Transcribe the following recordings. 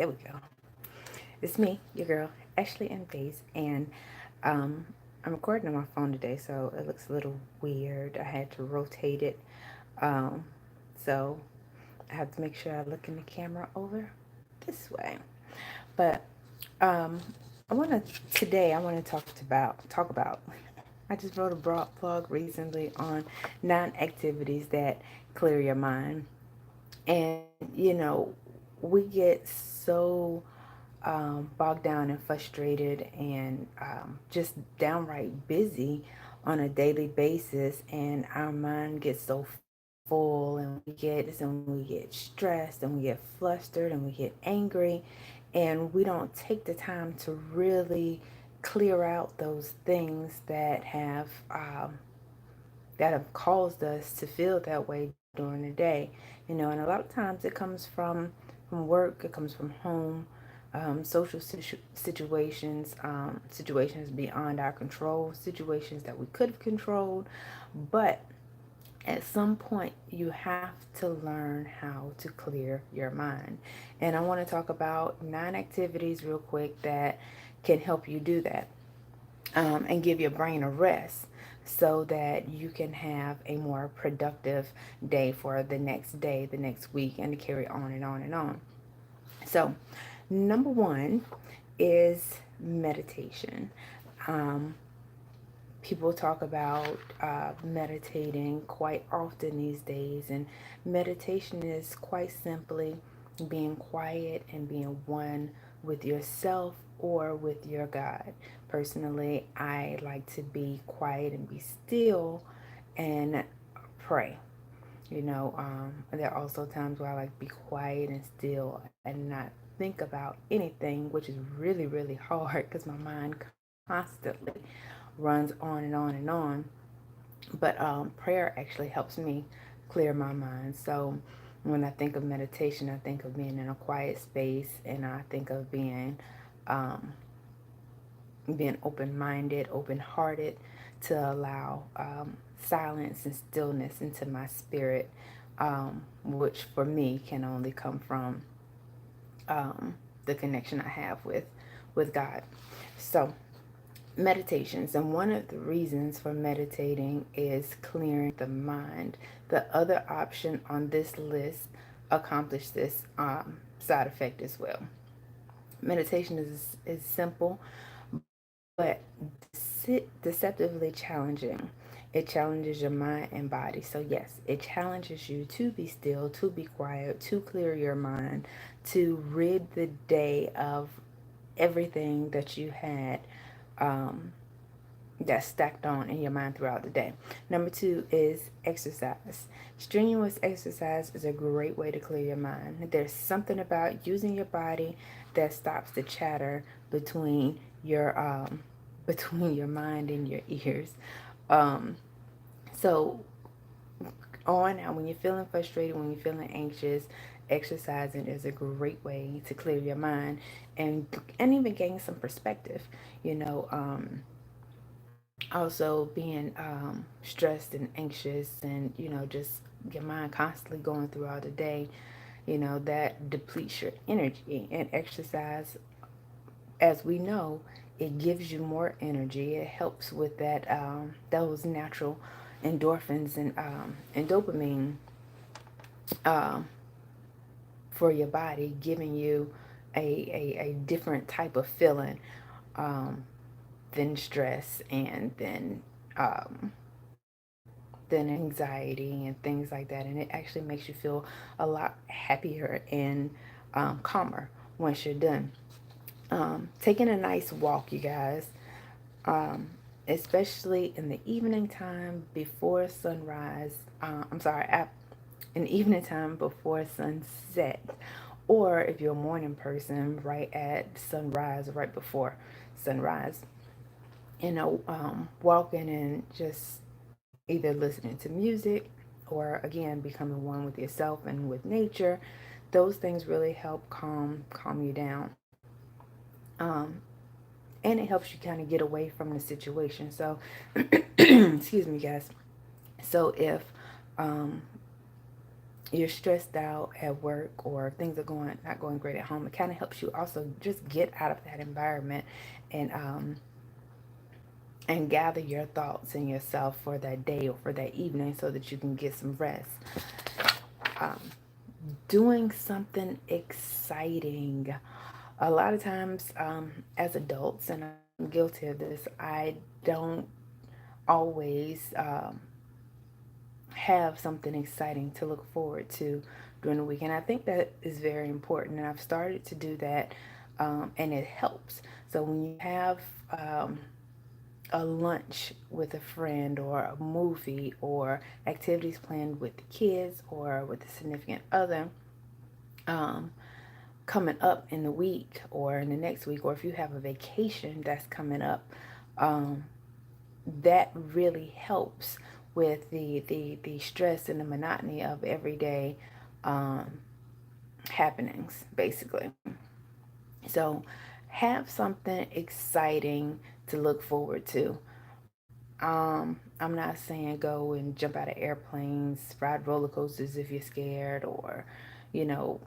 There we go. It's me, your girl, Ashley and Faith, and um, I'm recording on my phone today, so it looks a little weird. I had to rotate it, um, so I have to make sure I look in the camera over this way. But um, I want to talk about. I just wrote a blog recently on 9 activities that clear your mind, and we get so bogged down and frustrated and just downright busy on a daily basis, and our mind gets so full, and we get stressed and we get flustered and we get angry, and we don't take the time to really clear out those things that have caused us to feel that way during the day. And a lot of times it comes from work, it comes from home, social situations, situations beyond our control, situations that we could have controlled. But at some point, you have to learn how to clear your mind. And I want to talk about 9 activities real quick that can help you do that, and give your brain a rest so that you can have a more productive day for the next day, the next week, and to carry on and on and on. So, number one is meditation. Um, People talk about meditating quite often these days, and meditation is quite simply being quiet and being one with yourself or with your God. Personally, I like to be quiet and be still and pray. There are also times where I like to be quiet and still and not think about anything, which is really, really hard because my mind constantly runs on and on and on. But prayer actually helps me clear my mind. So when I think of meditation, I think of being in a quiet space, and I think of um, being open-minded, open-hearted, to allow silence and stillness into my spirit, which for me can only come from the connection I have with God. So meditations, and one of the reasons for meditating is clearing the mind. The other option on this list accomplish this side effect as well. Meditation is simple but deceptively challenging. It challenges your mind and body. So yes, it challenges you to be still, to be quiet, to clear your mind, to rid the day of everything that you had um, that's stacked on in your mind throughout the day. Number two is exercise. Strenuous exercise is a great way to clear your mind. There's something about using your body that stops the chatter your between your mind and your ears. Um, so on now, when you're feeling frustrated, when you're feeling anxious, exercising is a great way to clear your mind and even gain some perspective. You know, also being stressed and anxious, and just your mind constantly going throughout the day, that depletes your energy. And exercise, as we know, it gives you more energy. It helps with those natural endorphins and dopamine um, for your body, giving you a different type of feeling um, than stress and um, than anxiety and things like that. And it actually makes you feel a lot happier and calmer once you're done. Taking a nice walk, you guys, um, especially in the evening time before sunrise. In the evening time before sunset, or if you're a morning person, right at sunrise or right before sunrise. Walking and just either listening to music or again becoming one with yourself and with nature. Those things really help calm you down. Um, and it helps you kind of get away from the situation. So, excuse me, guys. So if um, you're stressed out at work or things are going not going great at home, it kind of helps you also just get out of that environment and gather your thoughts and yourself for that day or for that evening so that you can get some rest. Um, Doing something exciting. A lot of times, as adults, and I'm guilty of this, I don't always have something exciting to look forward to during the week. And I think that is very important. And I've started to do that, and it helps. So when you have a lunch with a friend or a movie or activities planned with the kids or with a significant other, um, coming up in the week or in the next week, or if you have a vacation that's coming up, um, that really helps with the stress and the monotony of everyday um, happenings, basically. So have something exciting to look forward to. I'm not saying go and jump out of airplanes, ride roller coasters if you're scared, or, you know,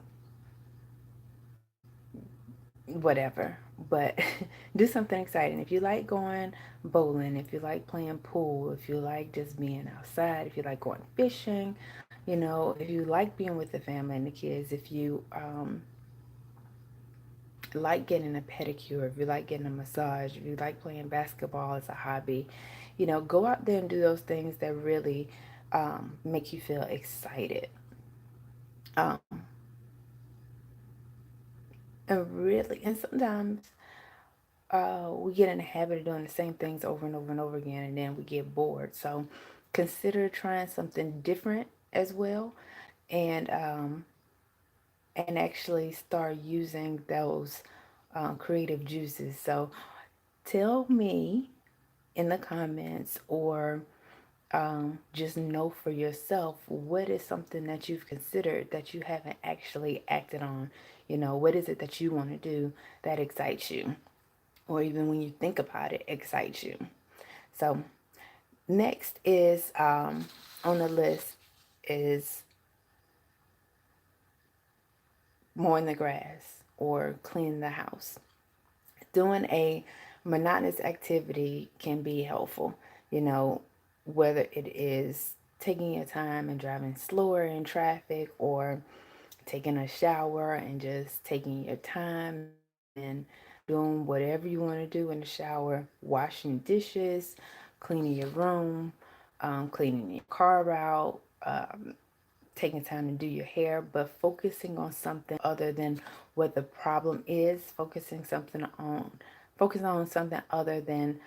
whatever. But do something exciting. If you like going bowling, if you like playing pool, if you like just being outside, if you like going fishing, if you like being with the family and the kids, if you like getting a pedicure, if you like getting a massage, if you like playing basketball as a hobby, go out there and do those things that really make you feel excited. Um, and sometimes we get in the habit of doing the same things over and over and over again, and then we get bored. So consider trying something different as well, and actually start using those creative juices. So tell me in the comments, or just know for yourself, what is something that you've considered that you haven't actually acted on. What is it that you want to do that excites you, or even when you think about it, excites you. So next is on the list is mowing the grass or cleaning the house. Doing a monotonous activity can be helpful, you know, whether it is taking your time and driving slower in traffic, or taking a shower and just taking your time and doing whatever you want to do in the shower, washing dishes, cleaning your room, cleaning your car out, taking time to do your hair, but focusing on something other than what the problem is, focusing on something other than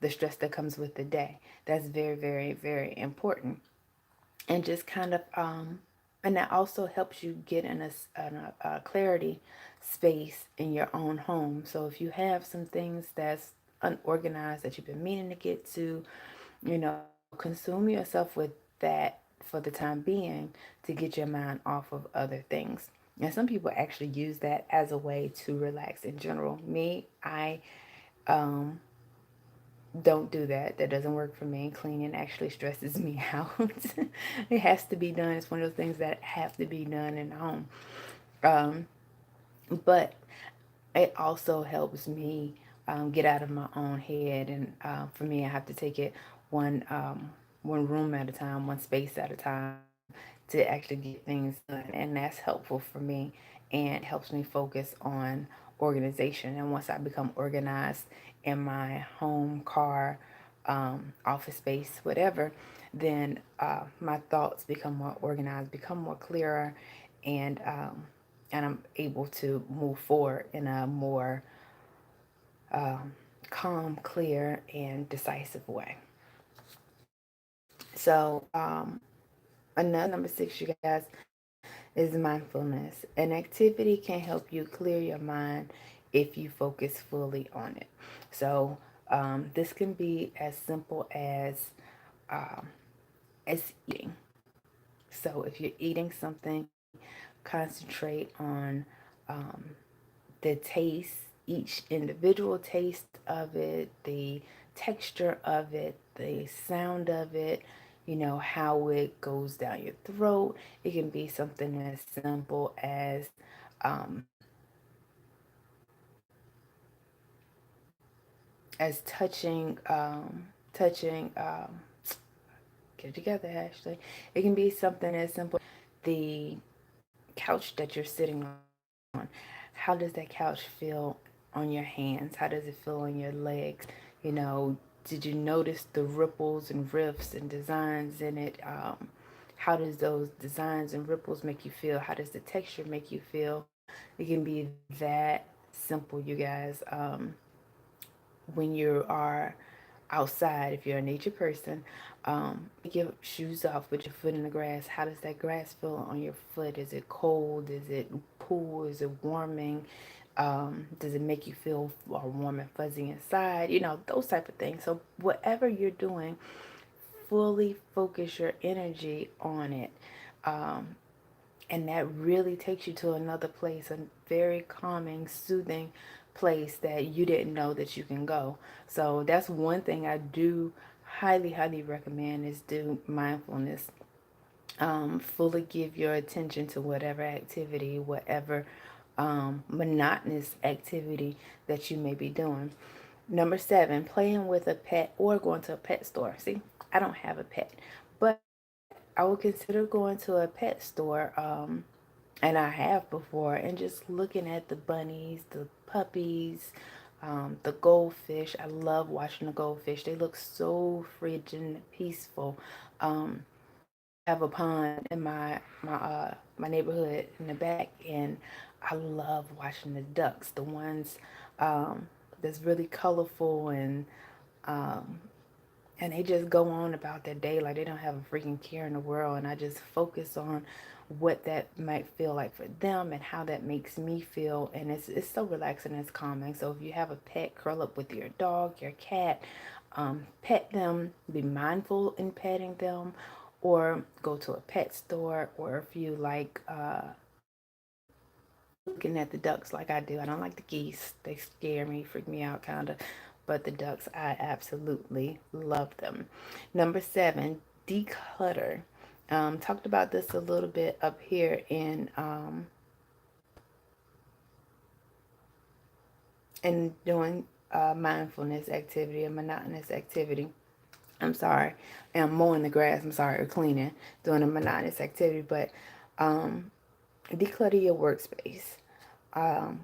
the stress that comes with the day. That's very, very, very important. And just kind of and that also helps you get in a clarity space in your own home. So if you have some things that's unorganized that you've been meaning to get to, consume yourself with that for the time being to get your mind off of other things. And some people actually use that as a way to relax in general. Me, I um, don't do that. That doesn't work for me. Cleaning actually stresses me out. It has to be done. It's one of those things that have to be done in the home. Um, but it also helps me get out of my own head. And for me, I have to take it one one room at a time, one space at a time to actually get things done. And that's helpful for me, and helps me focus on organization. And once I become organized in my home, car, office space, whatever, then my thoughts become more organized, become more clearer, and I'm able to move forward in a more calm, clear, and decisive way. So, another number six, you guys, is mindfulness. An activity can help you clear your mind if you focus fully on it. So, this can be as simple um, as eating. So, if you're eating something, concentrate on um, the taste, each individual taste of it, the texture of it, the sound of it, how it goes down your throat. It can be something as simple um, as touching, get it together, Ashley. It can be something as simple the couch that you're sitting on. How does that couch feel on your hands? How does it feel on your legs? You know, did you notice the ripples and rifts and designs in it? How does those designs and ripples make you feel? How does the texture make you feel? It can be that simple, you guys. When you are outside, if you're a nature person, take your shoes off, put your foot in the grass. How does that grass feel on your foot? Is it cold? Is it cool? Is it warming? Does it make you feel warm and fuzzy inside? Those type of things. So whatever you're doing, fully focus your energy on it. Um, and that really takes you to another place, a very calming, soothing place that you didn't know that you can go. So that's one thing I do highly, highly recommend is do mindfulness. Fully give your attention to whatever activity, whatever monotonous activity that you may be doing. Number 7, playing with a pet or going to a pet store. See, I don't have a pet, but I would consider going to a pet store, and I have before, and just looking at the bunnies, the puppies, the goldfish. I love watching the goldfish. They look so frigid peaceful. I have a pond in my neighborhood in the back, and I love watching the ducks. The ones that's really colorful um, and they just go on about their day like they don't have a freaking care in the world. And I just focus on what that might feel like for them and how that makes me feel. And it's so relaxing and it's calming. So if you have a pet, curl up with your dog, your cat, pet them, be mindful in petting them, or go to a pet store. Or if you like looking at the ducks like I do. I don't like the geese. They scare me, freak me out kind of. But the ducks, I absolutely love them. Number 7, declutter. Talked about this a little bit up here in doing mindfulness activity, a monotonous activity. I'm sorry, I'm mowing the grass. I'm sorry, or cleaning, doing a monotonous activity. But declutter your workspace. Um,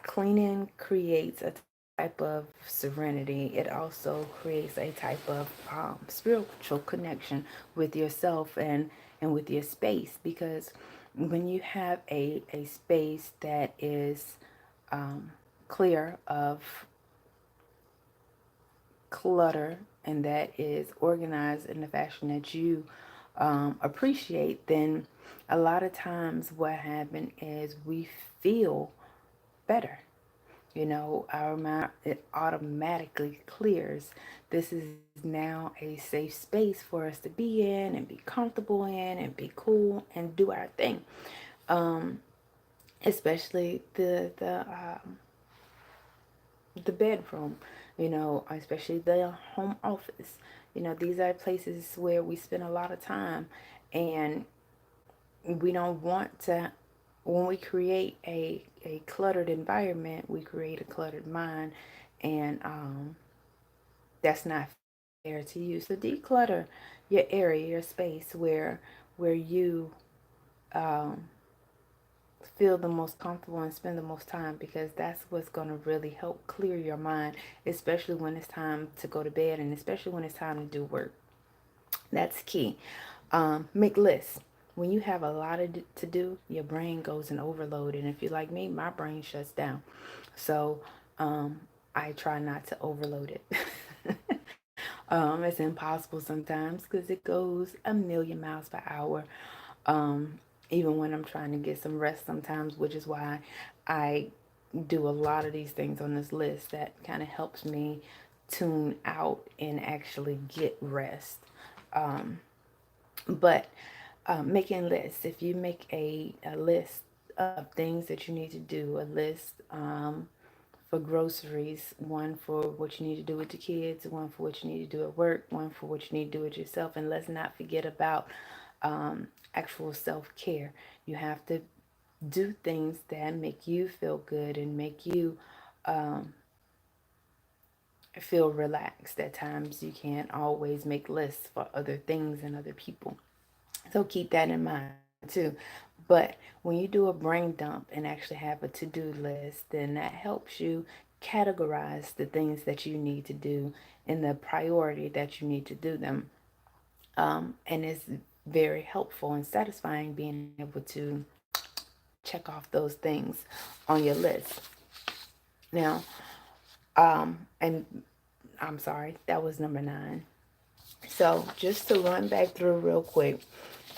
Cleaning creates a type of serenity. It also creates a type of spiritual connection with yourself and with your space, because when you have a space that is clear of clutter and that is organized in the fashion that you appreciate, then a lot of times what happens is we feel better. Our mind, it automatically clears. This is now a safe space for us to be in and be comfortable in and be cool and do our thing. Um, Especially the bedroom, especially the home office. These are places where we spend a lot of time, and we don't want to. When we create a cluttered environment, we create a cluttered mind, and that's not fair to you. So declutter your area, your space where you um, feel the most comfortable and spend the most time, because that's what's going to really help clear your mind, especially when it's time to go to bed and especially when it's time to do work. That's key. Make lists. When you have a lot to do, your brain goes in overload. And if you're like me, my brain shuts down. So um, I try not to overload it. It's impossible sometimes because it goes a million miles per hour. Um, Even when I'm trying to get some rest sometimes, which is why I do a lot of these things on this list that kind of helps me tune out and actually get rest. Um, but Making lists, if you make a list of things that you need to do, a list for groceries, one for what you need to do with the kids, one for what you need to do at work, one for what you need to do with yourself. And let's not forget about actual self-care. You have to do things that make you feel good and make you feel relaxed. At times, you can't always make lists for other things and other people. So keep that in mind too. But when you do a brain dump and actually have a to-do list, then that helps you categorize the things that you need to do in the priority that you need to do them. And it's very helpful and satisfying being able to check off those things on your list. Now, and I'm sorry, that was number 9. So just to run back through real quick,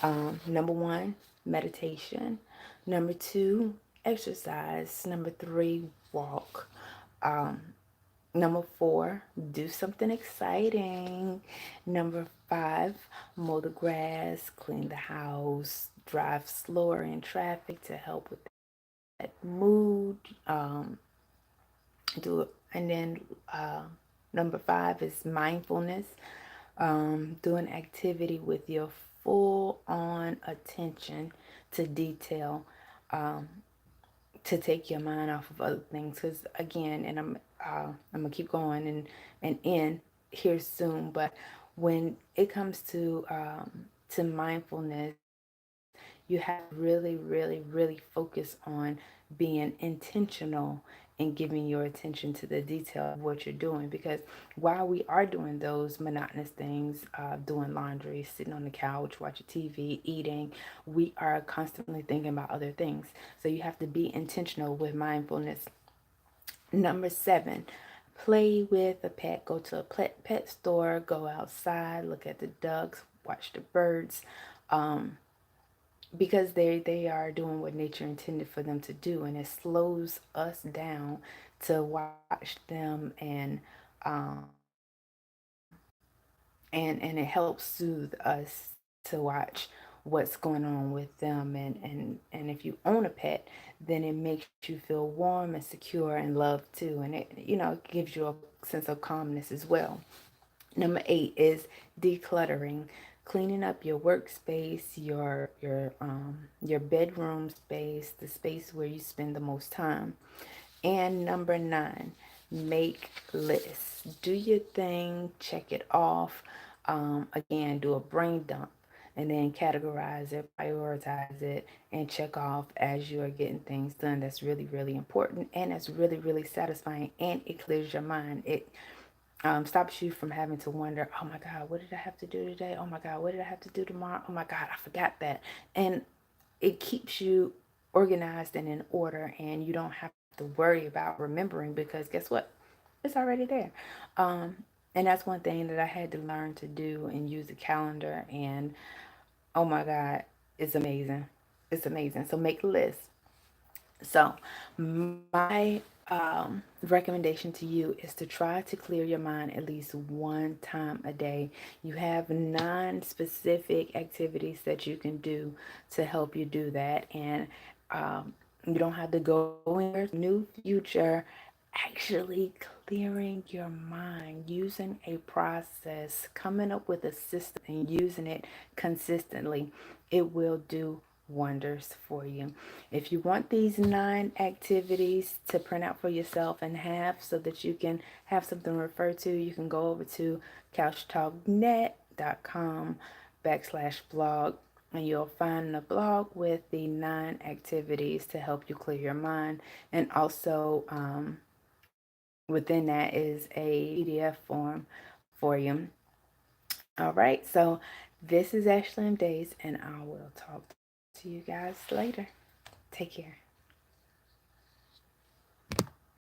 number 1, meditation. Number 2, exercise. Number 3, walk. Number 4, do something exciting. Number 5, mow the grass, clean the house, drive slower in traffic to help with that mood. Do it. And then number 5 is mindfulness. Do an activity with your full on attention to detail, to take your mind off of other things. Because again, and I'm gonna keep going and end here soon. But when it comes to mindfulness, you have to really, really, really focus on being intentional and giving your attention to the detail of what you're doing. Because while we are doing those monotonous things, doing laundry, sitting on the couch, watching TV, eating, we are constantly thinking about other things. So you have to be intentional with mindfulness. Number 7, play with a pet. Go to a pet store, go outside, look at the ducks, watch the birds. Because they are doing what nature intended for them to do, and it slows us down to watch them, and it helps soothe us to watch what's going on with them. And if you own a pet, then it makes you feel warm and secure and loved too, and it gives you a sense of calmness as well. Number 8 is decluttering, cleaning up your workspace, your bedroom space, the space where you spend the most time. And number 9, make lists. Do your thing, check it off. Again, do a brain dump and then categorize it, prioritize it, and check off as you are getting things done. That's really, really important, and that's really, really satisfying, and it clears your mind. It stops you from having to wonder, oh my God, what did I have to do today? Oh my God, what did I have to do tomorrow? Oh my God, I forgot that. And it keeps you organized and in order, and you don't have to worry about remembering, because guess what? It's already there. And that's one thing that I had to learn to do and use a calendar. And oh my God, it's amazing. It's amazing. So make a list. So, my recommendation to you is to try to clear your mind at least one time a day. You have 9 specific activities that you can do to help you do that. And you don't have to go in your new future actually clearing your mind, using a process, coming up with a system and using it consistently. It will do wonders for you. If you want these 9 activities to print out for yourself and have so that you can have something to refer to, you can go over to couchtalknet.com/blog, and you'll find the blog with the 9 activities to help you clear your mind. And also, within that is a PDF form for you. All right, so this is Ashley M. Days, and I will talk to you guys later. Take care.